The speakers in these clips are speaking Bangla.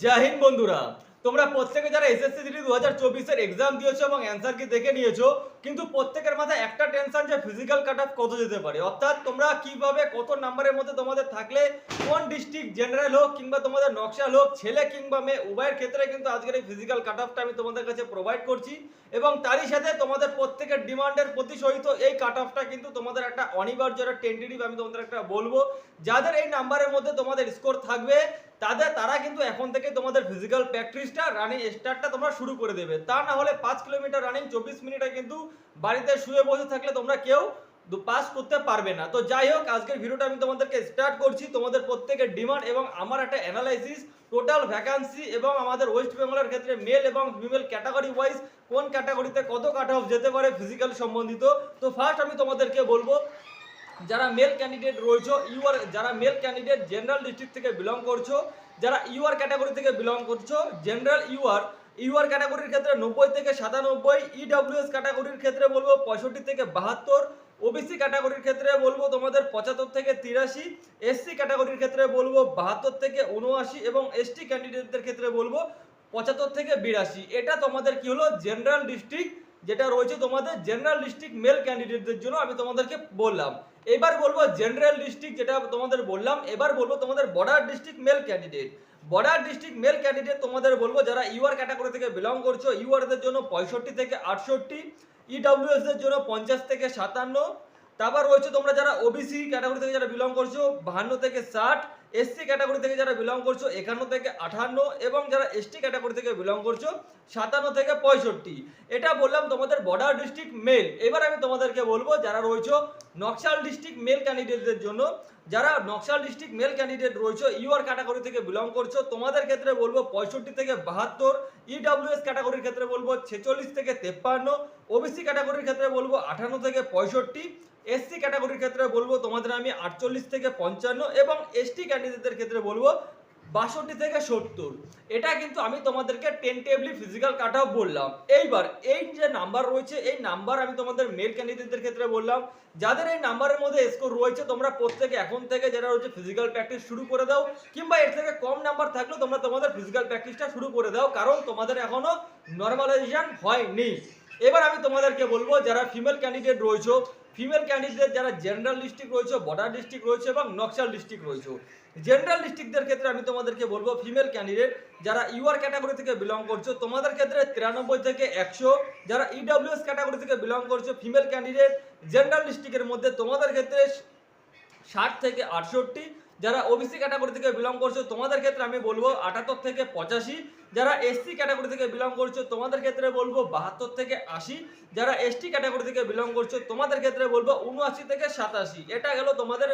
জয় হিন্দ বন্ধুরা। তোমরা প্রত্যেকে যারা এসএসসি জিডি 2024 এর এক্সাম দিয়েছো এবং অ্যানসার কি দেখে নিয়েছো, কিন্তু প্রত্যেকের মাথায় একটা টেনশন যে ফিজিক্যাল কাট অফ কত যেতে পারে, অর্থাৎ তোমরা কিভাবে কত নাম্বারের মধ্যে তোমাদের থাকলে কোন ডিস্ট্রিক্ট জেনারেল হোক কিংবা তোমাদের নকশাল হোক, ছেলে কিংবা মেয়ে উভয়ের ক্ষেত্রে কিন্তু আজকের এই ফিজিক্যাল কাট অফটা আমি তোমাদের কাছে প্রোভাইড করছি এবং তারই সাথে তোমাদের প্রত্যেকের ডিমান্ডের প্রতি সহিত এই কাট অফটা কিন্তু তোমাদের একটা অনিবার্য একটা টেন্টেটিভ আমি তোমাদের একটা বলবো। যাদের এই নাম্বারের মধ্যে তোমাদের স্কোর থাকবে তারা কিন্তু এখন থেকে তোমাদের ফিজিক্যাল প্র্যাকটিসটা রানিং স্টার্টটা তোমরা শুরু করে দেবে। তা না হলে 5 কিলোমিটার রানিং 24 মিনিটে কিন্তু বাড়িতে শুয়ে বসে থাকলে তোমরা কেউ পাস করতে পারবে না। তো যাই হোক, আজকের ভিডিওটা আমি তোমাদেরকে স্টার্ট করছি তোমাদের প্রত্যেকের ডিমান্ড এবং আমার একটা অ্যানালাইসিস টোটাল ভ্যাকান্সি এবং আমাদের ওয়েস্ট বেঙ্গলের ক্ষেত্রে মেল এবং ফিমেল ক্যাটাগরি ওয়াইজ কোন ক্যাটাগরিতে কত কাট অফ যেতে পারে ফিজিক্যাল সম্বন্ধিত। তো ফার্স্ট আমি তোমাদেরকে বলবো, যারা মেল ক্যান্ডিডেট রয়েছে যারা মেল ক্যান্ডিডেট জেনারেল ডিস্ট্রিক্ট থেকে বিলং করছো, যারা ইউআর ক্যাটাগরি থেকে বিলং করছো, জেনারেল ইউআর ক্যাটাগরির ক্ষেত্রে 90 থেকে 97, ইডব্লিউএস ক্যাটাগরির ক্ষেত্রে বলবো 65 থেকে 72, ওবিসি ক্যাটাগরির ক্ষেত্রে বলবো তোমাদের 75 থেকে 83, এসসি ক্যাটাগরির ক্ষেত্রে বলবো 72 থেকে 79 এবং এসটি ক্যান্ডিডেটদের ক্ষেত্রে বলবো 75 থেকে 82। এটা তোমাদের কি হলো জেনারেল ডিস্ট্রিক্ট, যেটা রয়েছে তোমাদের জেনারেল ডিস্ট্রিক্ট মেল ক্যান্ডিডেটদের জন্য আমি তোমাদেরকে বললাম। এবার বলবো জেনারেল ডিস্ট্রিক্ট যেটা তোমাদের বললাম, এবার বলবো তোমাদের border district male candidate. Border district male candidate তোমাদের বলবো যারা ইউআর ক্যাটাগরি থেকে বিলং করছো, ইউআরদের জন্য 65 থেকে 68, ইডব্লিউএস এর জন্য 50 থেকে 57, তারপর রয়েছে তোমরা যারা ওবিসি ক্যাটাগরি থেকে যারা বিলং করছো 52 থেকে 60, এসসি ক্যাটাগরি থেকে যারা বিলং করছো 51 থেকে 58 এবং যারা এসটি ক্যাটাগরি থেকে বিলং করছো 57 থেকে 65। এটা বললাম তোমাদের বর্ডার ডিস্ট্রিক্ট মেল। এবার আমি তোমাদেরকে বলবো যারা রয়েছে নকশাল ডিস্ট্রিক্ট মেল ক্যান্ডিডেটদের জন্য, যারা নকশাল ডিস্ট্রিক্ট মেল ক্যান্ডিডেট রয়েছে ইউআর ক্যাটাগরি থেকে বিলং করছো, তোমাদের ক্ষেত্রে বলবো 65 থেকে 72, ইডব্লিউএস ক্যাটাগরির ক্ষেত্রে বলবো 46 থেকে 53, ওবিসি ক্যাটাগরির ক্ষেত্রে বলবো 58 থেকে 65, এসসি ক্যাটাগরির ক্ষেত্রে বলবো তোমাদের আমি 48 থেকে 55 এবং এসটি ক্যান্ডিডেটদের ক্ষেত্রে বলবো 62 থেকে 70। এটা কিন্তু আমি তোমাদেরকে টেন্টেটিভলি ফিজিক্যাল কাট অফ বললাম। এইবার এই যে নাম্বার রয়েছে এই নাম্বার আমি তোমাদের মেল ক্যান্ডিডেটদের ক্ষেত্রে বললাম। যাদের এই নাম্বারের মধ্যে স্কোর রয়েছে তোমরা প্রত্যেকে এখন থেকে যারা রয়েছে ফিজিক্যাল প্র্যাকটিস শুরু করে দাও, কিংবা এর থেকে কম নাম্বার থাকলেও তোমরা তোমাদের ফিজিক্যাল প্র্যাকটিসটা শুরু করে দাও, কারণ তোমাদের এখনো নর্মালাইজেশন হয়নি। এবার আমি তোমাদেরকে বলবো যারা ফিমেল ক্যান্ডিডেট রয়েছে, ফিমেল ক্যান্ডিডেট যারা জেনারেল ডিস্ট্রিক্ট রয়েছে, বর্ডার ডিস্ট্রিক্ট রয়েছে এবং নকশাল ডিস্ট্রিক্ট রয়েছে। জেনারেল ডিস্ট্রিক্টদের ক্ষেত্রে আমি তোমাদেরকে বলবো ফিমেল ক্যান্ডিডেট যারা ইউআর ক্যাটাগরি থেকে বিলং করছো তোমাদের ক্ষেত্রে 93 থেকে 100, যারা ইডব্লিউএস ক্যাটাগরি থেকে বিলং করছো ফিমেল ক্যান্ডিডেট জেনারেল ডিস্ট্রিক্টের মধ্যে তোমাদের ক্ষেত্রে 60 থেকে 68, যারা ওবিসি ক্যাটাগরি থেকে বিলং করছো তোমাদের ক্ষেত্রে আমি বলবো 78 থেকে 85, যারা এসসি ক্যাটাগরি থেকে বিলং করছো তোমাদের ক্ষেত্রে বলবো 72 থেকে 80, যারা এসটি ক্যাটাগরি থেকে বিলং করছো তোমাদের ক্ষেত্রে বলবো 79 থেকে 87। এটা গেল তোমাদের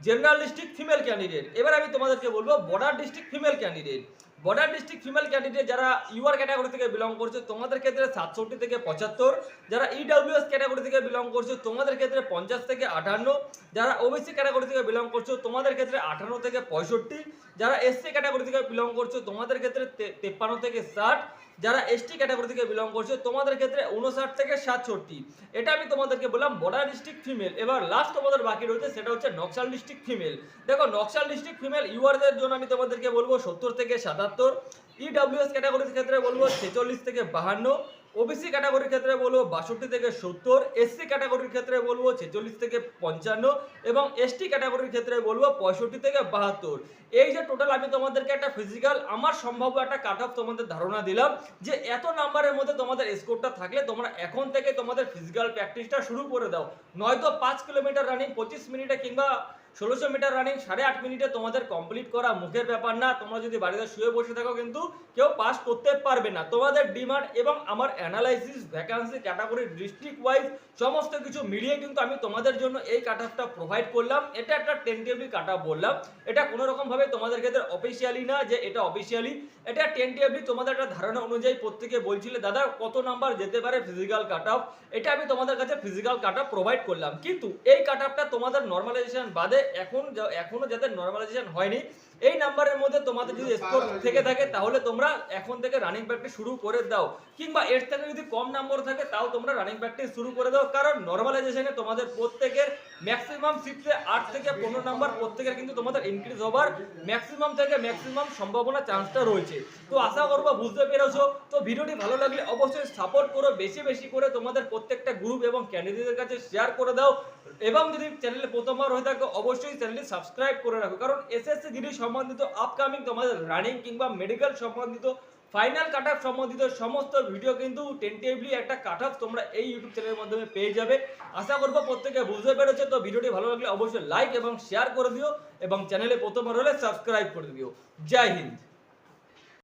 জেনারেল ডিস্ট্রিক্ট ফিমেল ক্যান্ডিডেট। এবার আমি তোমাদেরকে বলবো border district female candidate. Border district female candidate যারা ইউআর ক্যাটাগরি থেকে বিলং করছো তোমাদের ক্ষেত্রে 67 থেকে 75, যারা ইডব্লিউএস ক্যাটাগরি থেকে বিলং করছো তোমাদের ক্ষেত্রে 50 থেকে 58, যারা ওবিসি ক্যাটাগরি থেকে বিলং করছো তোমাদের ক্ষেত্রে 58 থেকে 65, যারা এসসি ক্যাটাগরি থেকে বিলং করছো তোমাদের ক্ষেত্রে 53 থেকে 60, যারা এসটি ক্যাটাগরি থেকে বিলং করছো তোমাদের ক্ষেত্রে 59 থেকে 67। এটা আমি তোমাদেরকে বললাম বর্ডার ডিস্ট্রিক্ট ফিমেল। এবার লাস্ট তোমাদের বাকি রয়েছে সেটা হচ্ছে নকশাল ডিস্ট্রিক্ট ফিমেল। দেখো নকশাল ডিস্ট্রিক্ট ফিমেল ইউআরদের জন্য আমি তোমাদেরকে বলবো 70 থেকে 77, ইডব্লিউএস ক্যাটাগরির ক্ষেত্রে বলবো 46 থেকে 52, ওবিসি ক্যাটাগরির ক্ষেত্রে বলবো 62 থেকে 70, এসসি ক্যাটাগরির ক্ষেত্রে বলবো 46 থেকে 55 এবং এসটি ক্যাটাগরির ক্ষেত্রে বলবো 65 থেকে 72। এই যে টোটাল আমি তোমাদেরকে একটা ফিজিক্যাল আমার সম্ভাব্য একটা কাট অফ তোমাদের ধারণা দিলাম যে এত নাম্বারের মধ্যে তোমাদের স্কোরটা থাকলে তোমরা এখন থেকে তোমাদের ফিজিক্যাল প্র্যাকটিসটা শুরু করে দাও, নয়তো 5 কিলোমিটার রানিং 25 মিনিটে কিংবা 1600 মিটার রানিং 8.5 মিনিটে তোমাদের কমপ্লিট করা মুখের ব্যাপার না। তোমরা যদি বাড়িতে শুয়ে বসে থাকো কিন্তু কেউ পাস করতে পারবে না। তোমাদের ডিমান্ড এবং আমার analysis vacancy category district wise সমস্ত কিছু মিলিয়ে কিন্তু আমি তোমাদের জন্য এই কাট অফটা প্রোভাইড করলাম। এটা একটা টেন্টেটিভ কাট অফ বললাম, এটা কোনো রকম ভাবে তোমাদের ক্ষেত্রে অফিসিয়ালি না যে এটা অফিসিয়ালি, এটা টেন্টেটিভলি তোমাদের একটা ধারণা অনুযায়ী প্রত্যেকে বলছিলে দাদা কত নাম্বার যেতে পারে ফিজিক্যাল কাট অফ, এটা আমি তোমাদের কাছে ফিজিক্যাল কাট অফ প্রোভাইড করলাম। কিন্তু এই কাট অফটা তোমাদের নর্মালাইজেশন বাদে এখনো যাদের নর্মালাইজেশন হয়নি এই নাম্বারের মধ্যে তোমাদের যদি স্কোর থেকে থাকে তাহলে তোমরা এখন থেকে রানিং প্র্যাকটিস শুরু করে দাও, কিংবা এর থেকে যদি কম নাম্বার থাকে তাও তোমরা রানিং প্র্যাকটিস শুরু করে দাও, কারণ নর্মালাইজেশনে তোমাদের প্রত্যেকের ম্যাক্সিমাম 8 থেকে 15 নাম্বার প্রত্যেকের কিন্তু তোমাদের ইনক্রিজ হবার ম্যাক্সিমাম থেকে ম্যাক্সিমাম সম্ভাবনা চান্সটা রয়েছে। তো আশা করবো বুঝতে পেরেছো। তো ভিডিওটি ভালো লাগলে অবশ্যই সাপোর্ট করো, বেশি বেশি করে তোমাদের প্রত্যেকটা গ্রুপ এবং ক্যান্ডিডেটের কাছে শেয়ার করে দাও, এবং যদি চ্যানেলে প্রথমবার হয়ে থাকে অবশ্যই চ্যানেলটি সাবস্ক্রাইব করে রাখো, কারণ এসএসসি জিডি সম্বন্ধিত আপকামিং তোমাদের রানিং কিংবা মেডিকেল সম্বন্ধিত ফাইনাল কাট অফ সম্বন্ধিত সমস্ত ভিডিও কিন্তু টেন্টেটিভলি একটা কাট অফ তোমরা এই ইউটিউব চ্যানেলের মাধ্যমে পেয়ে যাবে। আশা করবো প্রত্যেকে বুঝতে পেরেছো। তো ভিডিওটি ভালো লাগলে অবশ্যই লাইক এবং শেয়ার করে দিও, এবং চ্যানেলে প্রথমবার হলে সাবস্ক্রাইব করে দিও। জয় হিন্দ।